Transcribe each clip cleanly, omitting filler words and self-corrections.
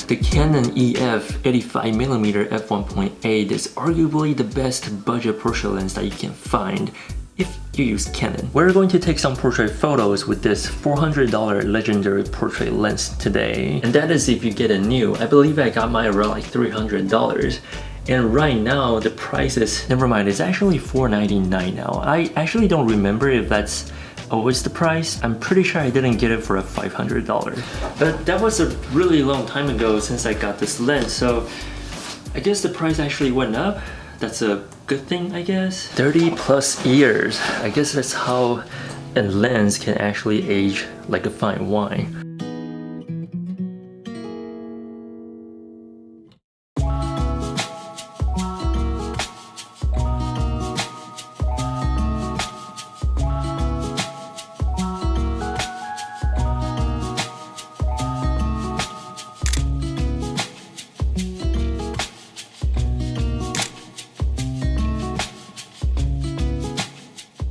The Canon EF 85mm f1.8 is arguably the best budget portrait lens that you can find if you use Canon. We're going to take some portrait photos with this $400 legendary portrait lens today. And that is if you get it new. I believe I got mine around like $300. And right now the price is, never mind, it's actually $499 now. I actually don't remember if that's always the price. I'm pretty sure I didn't get it for a $500. But that was a really long time ago since I got this lens, so I guess the price actually went up. That's a good thing, I guess. 30 plus years. I guess that's how a lens can actually age like a fine wine.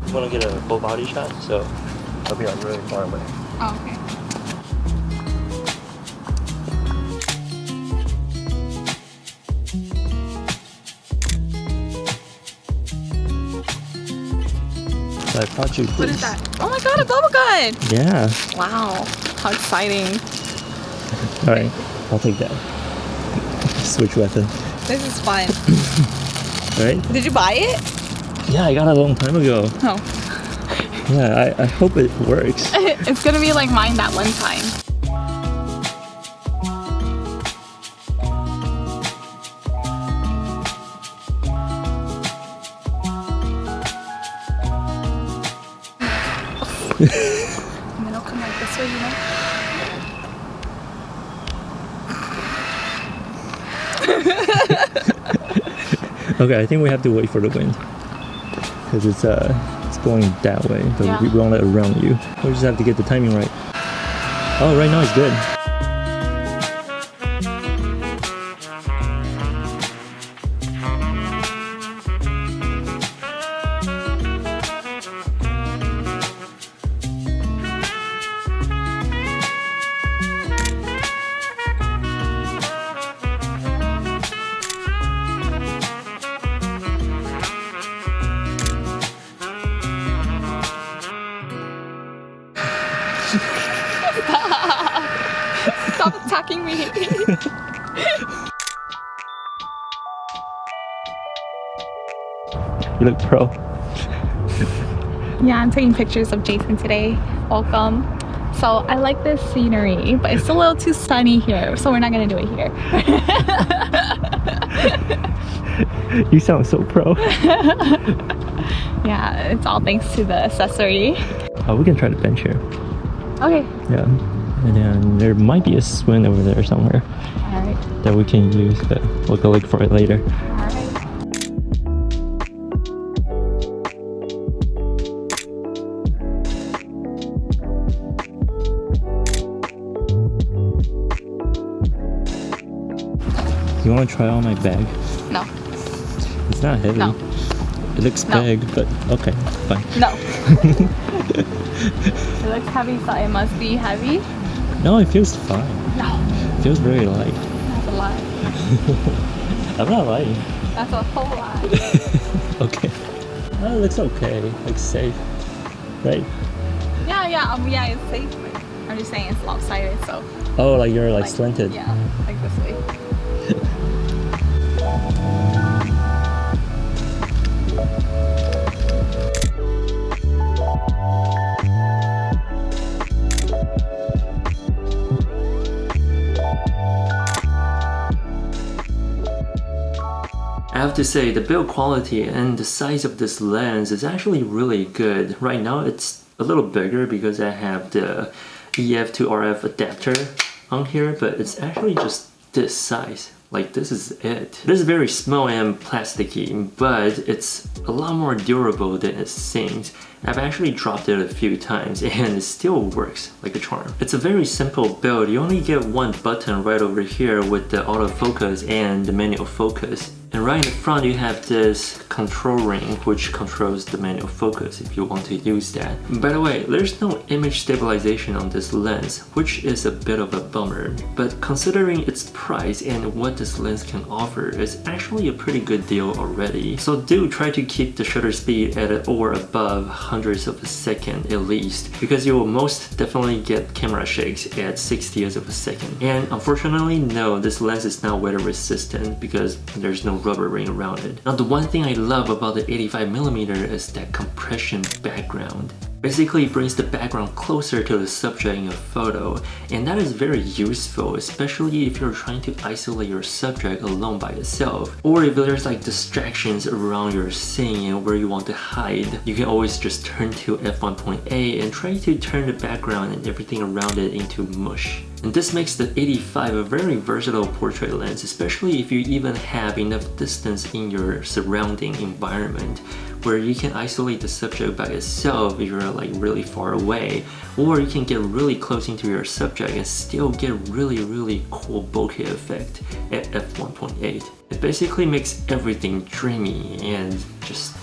I want to get a full body shot, so I'll be like really far away. Oh, okay. So I brought you this. What is that? Oh my god, a bubble gun! Yeah. Wow, how exciting. Alright, I'll take that. Switch weapon. This is fun. Alright? Did you buy it? Yeah, I got it a long time ago. Oh. Yeah, I hope it works. It's gonna be like mine that one time. And then I'll come like this way, you know? Okay, I think we have to wait for the wind. Because it's going that way, but yeah. we won't let it around you. We just have to get the timing right. Oh, right now it's good. Stop attacking me. You look pro. Yeah, I'm taking pictures of Jason today. Welcome. So I like this scenery, but it's a little too sunny here, so we're not gonna do it here. You sound so pro. Yeah, it's all thanks to the accessory. Oh, we can try the bench here. Okay. Yeah. And then there might be a swing over there somewhere. Alright. That we can use, but we'll go look for it later. Alright. You want to try on my bag? No. It's not heavy. No. It looks big, but okay, fine. No. It looks heavy, so it must be heavy. No, it feels fine. No. It feels very light. That's a lie. I'm not lying. That's a whole lie. Okay. Oh, it looks okay. Like safe. Right? Yeah, yeah, it's safe. But I'm just saying it's lopsided, so. Oh, like you're like slanted. Yeah, like this way. I have to say the build quality and the size of this lens is actually really good. Right now it's a little bigger because I have the EF to RF adapter on here, but it's actually just this size. Like this is it. It is very small and plasticky, but it's a lot more durable than it seems. I've actually dropped it a few times and it still works like a charm. It's a very simple build. You only get one button right over here with the autofocus and the manual focus. And right in the front you have this control ring which controls the manual focus if you want to use that. By the way, there's no image stabilization on this lens, which is a bit of a bummer, but considering its price and what this lens can offer, it's actually a pretty good deal already. So do try to keep the shutter speed at or above hundredths of a second at least, because you will most definitely get camera shakes at 60ths of a second. And unfortunately, no, this lens is not weather resistant because there's no rubber ring around it. Now the one thing I love about the 85mm is that compression background. Basically, it brings the background closer to the subject in a photo, and that is very useful, especially if you're trying to isolate your subject alone by itself, or if there's like distractions around your scene and where you want to hide. You can always just turn to f1.8 and try to turn the background and everything around it into mush. And this makes the 85 a very versatile portrait lens, especially if you even have enough distance in your surrounding environment, where you can isolate the subject by itself if you're like really far away, or you can get really close into your subject and still get really cool bokeh effect at f1.8. It basically makes everything dreamy and just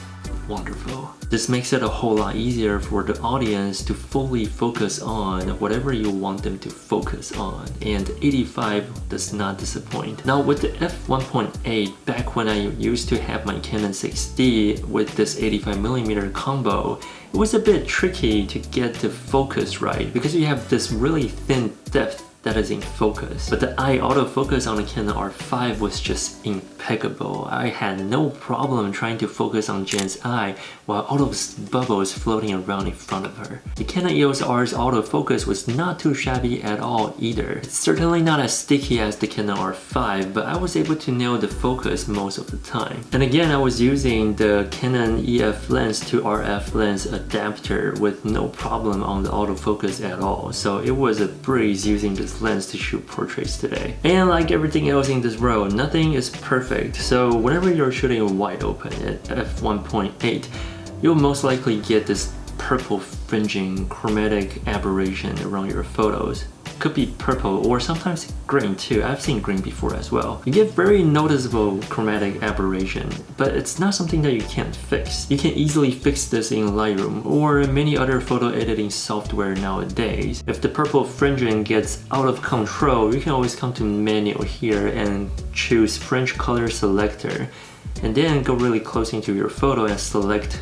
wonderful. This makes it a whole lot easier for the audience to fully focus on whatever you want them to focus on, and 85 does not disappoint. Now with the f1.8, back when I used to have my Canon 6D with this 85mm combo, it was a bit tricky to get the focus right because you have this really thin depth that is in focus. But the eye autofocus on the Canon R5 was just impeccable. I had no problem trying to focus on Jen's eye while all those bubbles floating around in front of her. The Canon EOS R's autofocus was not too shabby at all either. It's certainly not as sticky as the Canon R5, but I was able to nail the focus most of the time. And again, I was using the Canon EF lens to RF lens adapter with no problem on the autofocus at all. So it was a breeze using this lens to shoot portraits today. And like everything else in this row, nothing is perfect. So whenever you're shooting wide open at f1.8, you'll most likely get this purple fringing chromatic aberration around your photos. Could be purple or sometimes green too. I've seen green before as well. You get very noticeable chromatic aberration, but it's not something that you can't fix. You can easily fix this in Lightroom or many other photo editing software nowadays. If the purple fringing gets out of control, you can always come to menu here and choose Fringe Color Selector, and then go really close into your photo and select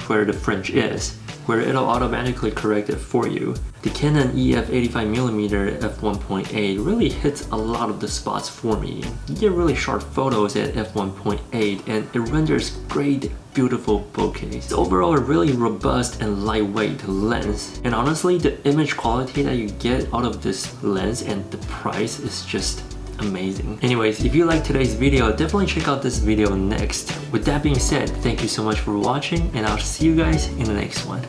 where the fringe is, where it'll automatically correct it for you. The Canon EF 85mm f1.8 really hits a lot of the spots for me. You get really sharp photos at f1.8 and it renders great, beautiful bokehs. It's overall a really robust and lightweight lens. And honestly, the image quality that you get out of this lens and the price is just amazing. Anyways, if you liked today's video, definitely check out this video next. With that being said, thank you so much for watching and I'll see you guys in the next one.